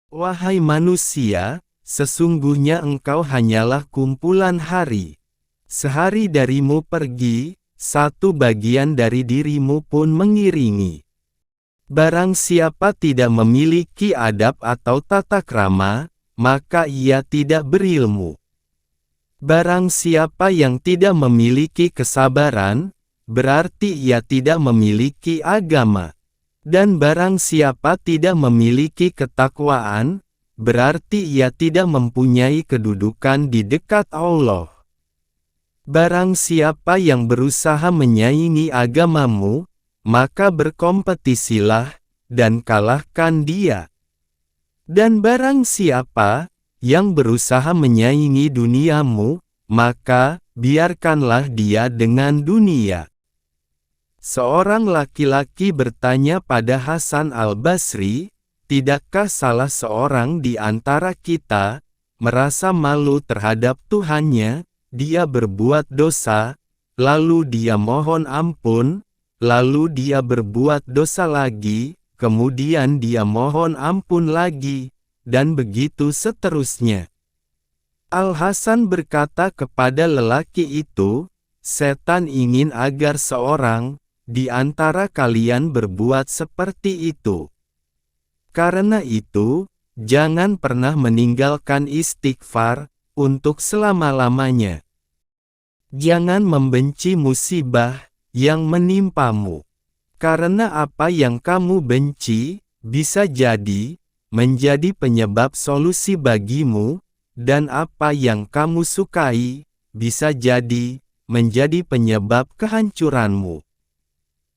Wahai manusia, sesungguhnya engkau hanyalah kumpulan hari. Sehari darimu pergi, satu bagian dari dirimu pun mengiringi. Barang siapa tidak memiliki adab atau tata krama, maka ia tidak berilmu. Barang siapa yang tidak memiliki kesabaran, berarti ia tidak memiliki agama. Dan barang siapa tidak memiliki ketakwaan, berarti ia tidak mempunyai kedudukan di dekat Allah. Barang siapa yang berusaha menyaingi agamamu, maka berkompetisilah, dan kalahkan dia. Dan barang siapa yang berusaha menyaingi duniamu, maka biarkanlah dia dengan dunia. Seorang laki-laki bertanya pada Hasan al-Basri, "Tidakkah salah seorang di antara kita merasa malu terhadap Tuhannya? Dia berbuat dosa, lalu dia mohon ampun, lalu dia berbuat dosa lagi, kemudian dia mohon ampun lagi, dan begitu seterusnya." Al-Hasan berkata kepada lelaki itu, "Setan ingin agar seorang di antara kalian berbuat seperti itu. Karena itu, jangan pernah meninggalkan istighfar untuk selama-lamanya. Jangan membenci musibah yang menimpamu. Karena apa yang kamu benci, bisa jadi menjadi penyebab solusi bagimu, dan apa yang kamu sukai, bisa jadi menjadi penyebab kehancuranmu."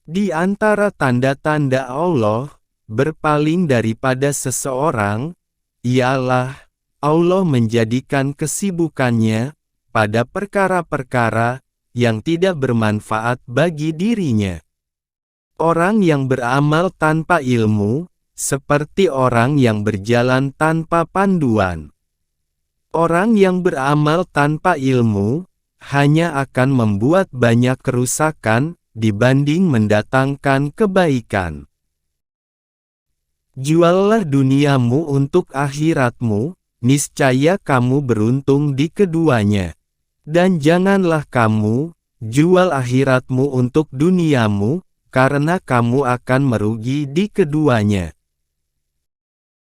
Di antara tanda-tanda Allah berpaling daripada seseorang, ialah Allah menjadikan kesibukannya pada perkara-perkara yang tidak bermanfaat bagi dirinya. Orang yang beramal tanpa ilmu, seperti orang yang berjalan tanpa panduan. Orang yang beramal tanpa ilmu, hanya akan membuat banyak kerusakan, dibanding mendatangkan kebaikan. Juallah duniamu untuk akhiratmu, niscaya kamu beruntung di keduanya. Dan janganlah kamu jual akhiratmu untuk duniamu, karena kamu akan merugi di keduanya.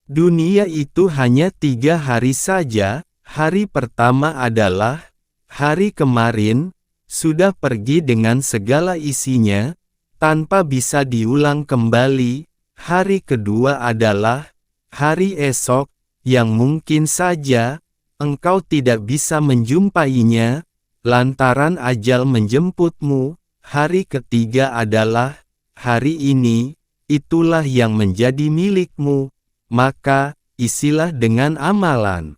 Dunia itu hanya 3 hari saja. Hari pertama adalah hari kemarin, sudah pergi dengan segala isinya, tanpa bisa diulang kembali. Hari kedua adalah hari esok, yang mungkin saja engkau tidak bisa menjumpainya, lantaran ajal menjemputmu. Hari ketiga adalah hari ini, itulah yang menjadi milikmu, maka isilah dengan amalan.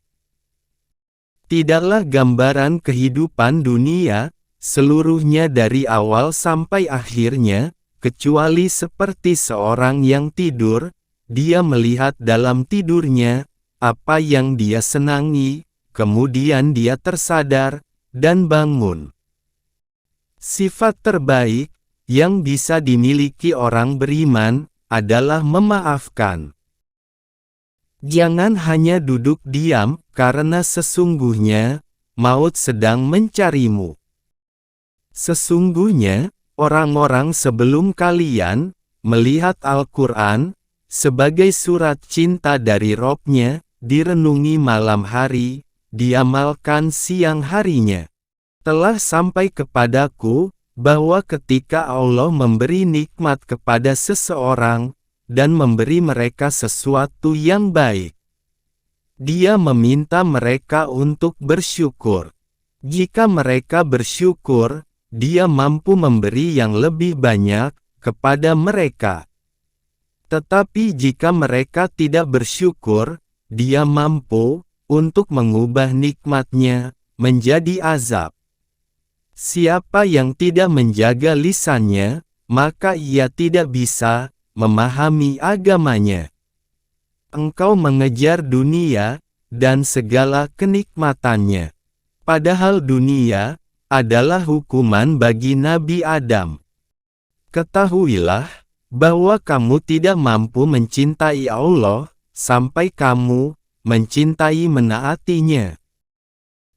Tidaklah gambaran kehidupan dunia seluruhnya dari awal sampai akhirnya, kecuali seperti seorang yang tidur, dia melihat dalam tidurnya apa yang dia senangi, kemudian dia tersadar dan bangun. Sifat terbaik yang bisa dimiliki orang beriman adalah memaafkan. Jangan hanya duduk diam, karena sesungguhnya maut sedang mencarimu. Sesungguhnya, orang-orang sebelum kalian melihat Al-Quran sebagai surat cinta dari Robnya, direnungi malam hari, diamalkan siang harinya. Telah sampai kepadaku bahwa ketika Allah memberi nikmat kepada seseorang dan memberi mereka sesuatu yang baik, Dia meminta mereka untuk bersyukur. Jika mereka bersyukur, Dia mampu memberi yang lebih banyak kepada mereka. Tetapi jika mereka tidak bersyukur, Dia mampu untuk mengubah nikmat-Nya menjadi azab. Siapa yang tidak menjaga lisannya, maka ia tidak bisa memahami agamanya. Engkau mengejar dunia dan segala kenikmatannya, padahal dunia adalah hukuman bagi Nabi Adam. Ketahuilah bahwa kamu tidak mampu mencintai Allah sampai kamu mencintai menaatinya.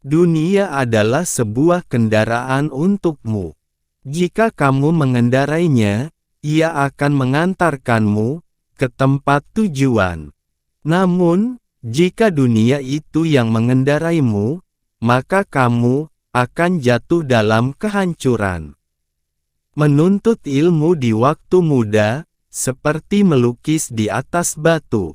Dunia adalah sebuah kendaraan untukmu. Jika kamu mengendarainya, ia akan mengantarkanmu ke tempat tujuan. Namun, jika dunia itu yang mengendaraimu, maka kamu akan jatuh dalam kehancuran. Menuntut ilmu di waktu muda, seperti melukis di atas batu.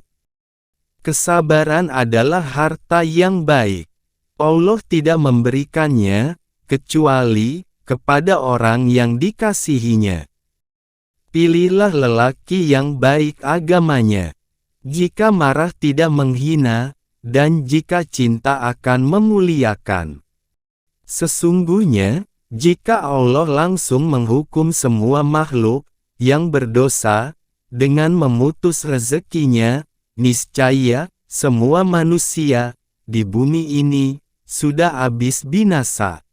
Kesabaran adalah harta yang baik. Allah tidak memberikannya, kecuali kepada orang yang dikasihinya. Pilihlah lelaki yang baik agamanya. Jika marah tidak menghina, dan jika cinta akan memuliakan. Sesungguhnya, jika Allah langsung menghukum semua makhluk yang berdosa, dengan memutus rezekinya, niscaya semua manusia di bumi ini sudah habis binasa.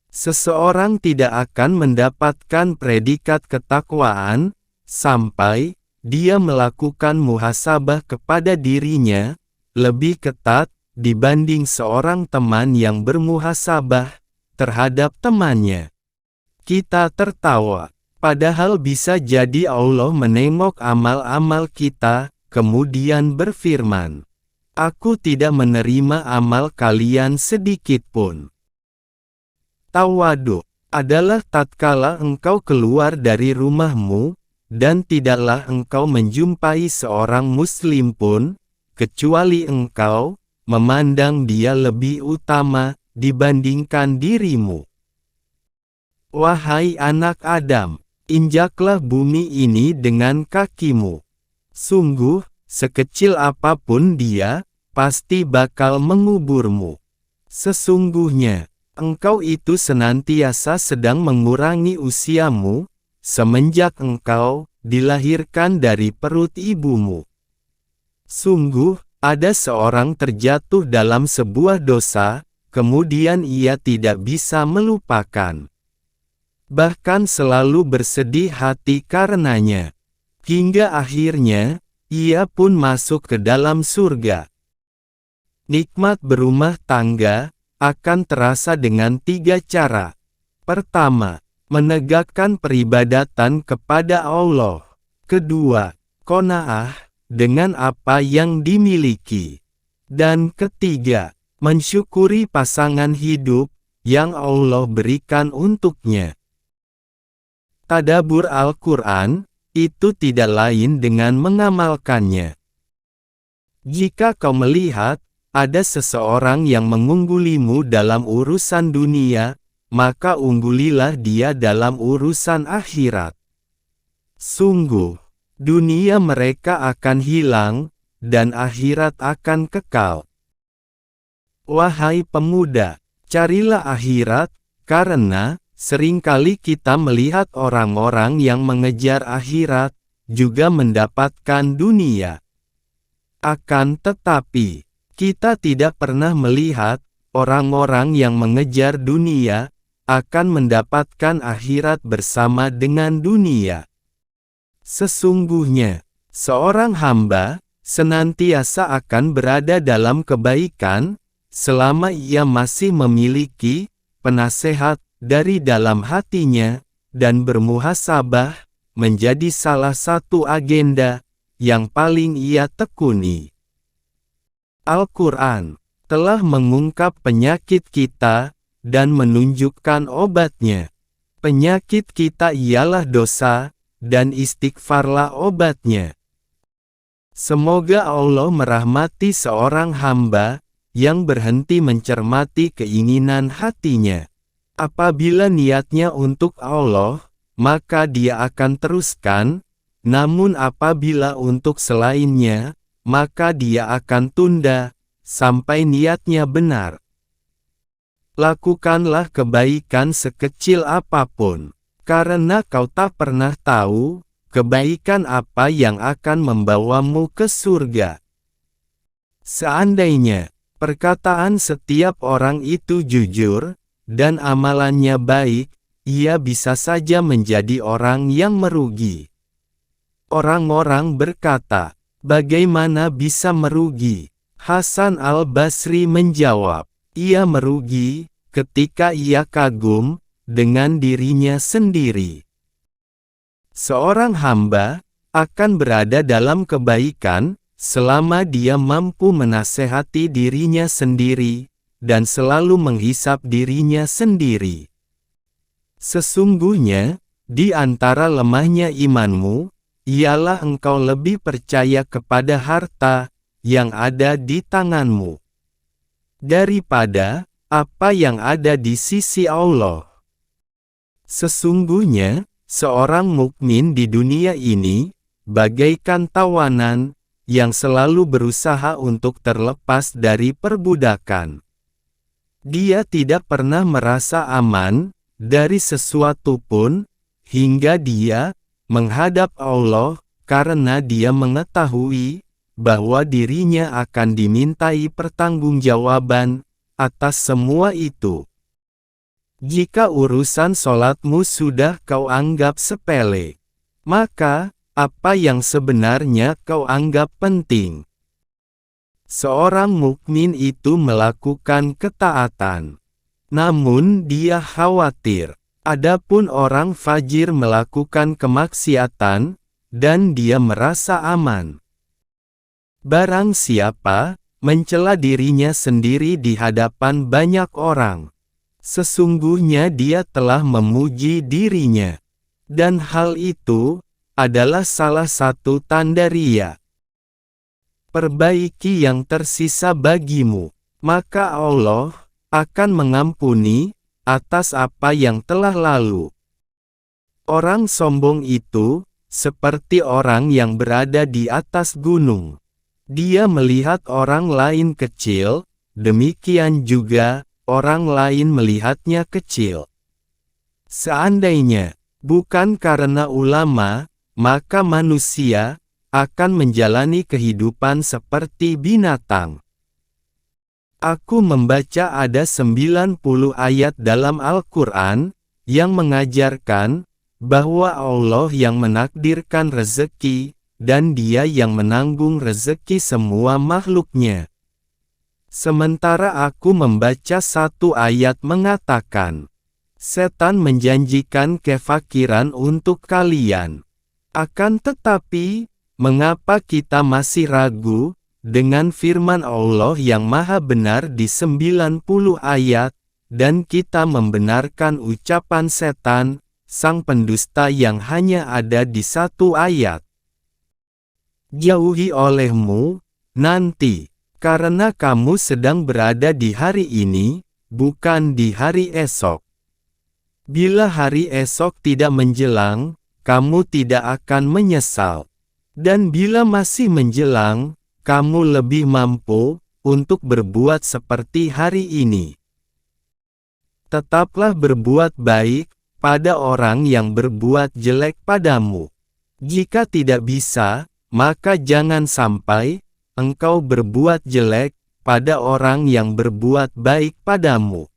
Seseorang tidak akan mendapatkan predikat ketakwaan sampai dia melakukan muhasabah kepada dirinya lebih ketat dibanding seorang teman yang bermuhasabah terhadap temannya. Kita tertawa, padahal bisa jadi Allah menengok amal-amal kita, kemudian berfirman, "Aku tidak menerima amal kalian sedikit pun." Tawadhu adalah tatkala engkau keluar dari rumahmu, dan tidaklah engkau menjumpai seorang muslim pun, kecuali engkau memandang dia lebih utama dibandingkan dirimu. Wahai anak Adam, injaklah bumi ini dengan kakimu. Sungguh, sekecil apapun dia, pasti bakal menguburmu. Sesungguhnya, engkau itu senantiasa sedang mengurangi usiamu, semenjak engkau dilahirkan dari perut ibumu. Sungguh, ada seorang terjatuh dalam sebuah dosa, kemudian ia tidak bisa melupakan. Bahkan selalu bersedih hati karenanya. Hingga akhirnya, ia pun masuk ke dalam surga. Nikmat berumah tangga akan terasa dengan 3 cara. Pertama, menegakkan peribadatan kepada Allah. Kedua, qanaah dengan apa yang dimiliki. Dan ketiga, mensyukuri pasangan hidup yang Allah berikan untuknya. Tadabbur Al-Quran itu tidak lain dengan mengamalkannya. Jika kau melihat ada seseorang yang mengunggulimu dalam urusan dunia, maka unggulilah dia dalam urusan akhirat. Sungguh, dunia mereka akan hilang, dan akhirat akan kekal. Wahai pemuda, carilah akhirat, karena seringkali kita melihat orang-orang yang mengejar akhirat, juga mendapatkan dunia. Akan tetapi, kita tidak pernah melihat orang-orang yang mengejar dunia akan mendapatkan akhirat bersama dengan dunia. Sesungguhnya, seorang hamba senantiasa akan berada dalam kebaikan selama ia masih memiliki penasehat dari dalam hatinya, dan bermuhasabah menjadi salah satu agenda yang paling ia tekuni. Al-Quran telah mengungkap penyakit kita dan menunjukkan obatnya. Penyakit kita ialah dosa, dan istighfarlah obatnya. Semoga Allah merahmati seorang hamba yang berhenti mencermati keinginan hatinya. Apabila niatnya untuk Allah, maka dia akan teruskan, namun apabila untuk selainnya, maka dia akan tunda, sampai niatnya benar. Lakukanlah kebaikan sekecil apapun, karena kau tak pernah tahu, kebaikan apa yang akan membawamu ke surga. Seandainya, perkataan setiap orang itu jujur, dan amalannya baik, ia bisa saja menjadi orang yang merugi. Orang-orang berkata, Bagaimana bisa merugi? Hasan al-Basri menjawab, ia merugi ketika ia kagum dengan dirinya sendiri. Seorang hamba akan berada dalam kebaikan selama dia mampu menasehati dirinya sendiri dan selalu menghisap dirinya sendiri. Sesungguhnya, di antara lemahnya imanmu, ialah engkau lebih percaya kepada harta yang ada di tanganmu daripada apa yang ada di sisi Allah. Sesungguhnya, seorang mukmin di dunia ini bagaikan tawanan yang selalu berusaha untuk terlepas dari perbudakan. Dia tidak pernah merasa aman dari sesuatu pun hingga dia menghadap Allah karena dia mengetahui bahwa dirinya akan dimintai pertanggungjawaban atas semua itu. Jika urusan sholatmu sudah kau anggap sepele, maka apa yang sebenarnya kau anggap penting? Seorang mukmin itu melakukan ketaatan, namun dia khawatir. Adapun orang fajir melakukan kemaksiatan, dan dia merasa aman. Barang siapa mencela dirinya sendiri di hadapan banyak orang, sesungguhnya dia telah memuji dirinya, dan hal itu adalah salah satu tanda riya. Perbaiki yang tersisa bagimu, maka Allah akan mengampuni atas apa yang telah lalu. Orang sombong itu seperti orang yang berada di atas gunung. Dia melihat orang lain kecil, demikian juga orang lain melihatnya kecil. Seandainya bukan karena ulama, maka manusia akan menjalani kehidupan seperti binatang. Aku membaca ada 90 ayat dalam Al-Quran yang mengajarkan bahwa Allah yang menakdirkan rezeki dan Dia yang menanggung rezeki semua makhluknya. Sementara aku membaca satu ayat mengatakan, setan menjanjikan kefakiran untuk kalian. Akan tetapi, mengapa kita masih ragu dengan firman Allah yang maha benar di 90 ayat, dan kita membenarkan ucapan setan, sang pendusta yang hanya ada di satu ayat? Jauhi olehmu nanti, karena kamu sedang berada di hari ini, bukan di hari esok. Bila hari esok tidak menjelang, kamu tidak akan menyesal. Dan bila masih menjelang, kamu lebih mampu untuk berbuat seperti hari ini. Tetaplah berbuat baik pada orang yang berbuat jelek padamu. Jika tidak bisa, maka jangan sampai engkau berbuat jelek pada orang yang berbuat baik padamu.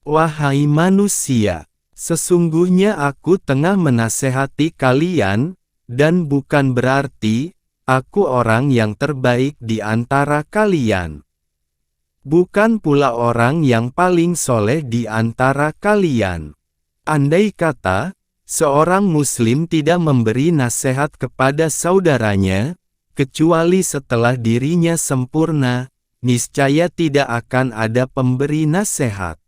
Wahai manusia, sesungguhnya aku tengah menasehati kalian, dan bukan berarti aku orang yang terbaik di antara kalian. Bukan pula orang yang paling soleh di antara kalian. Andai kata, seorang muslim tidak memberi nasihat kepada saudaranya, kecuali setelah dirinya sempurna, niscaya tidak akan ada pemberi nasihat.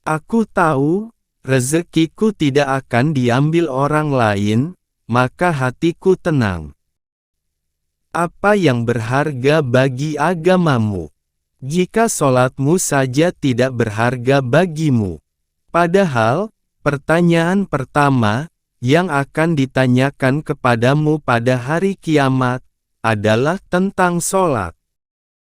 Aku tahu, rezekiku tidak akan diambil orang lain, maka hatiku tenang. Apa yang berharga bagi agamamu? Jika sholatmu saja tidak berharga bagimu. Padahal, pertanyaan pertama yang akan ditanyakan kepadamu pada hari kiamat adalah tentang sholat.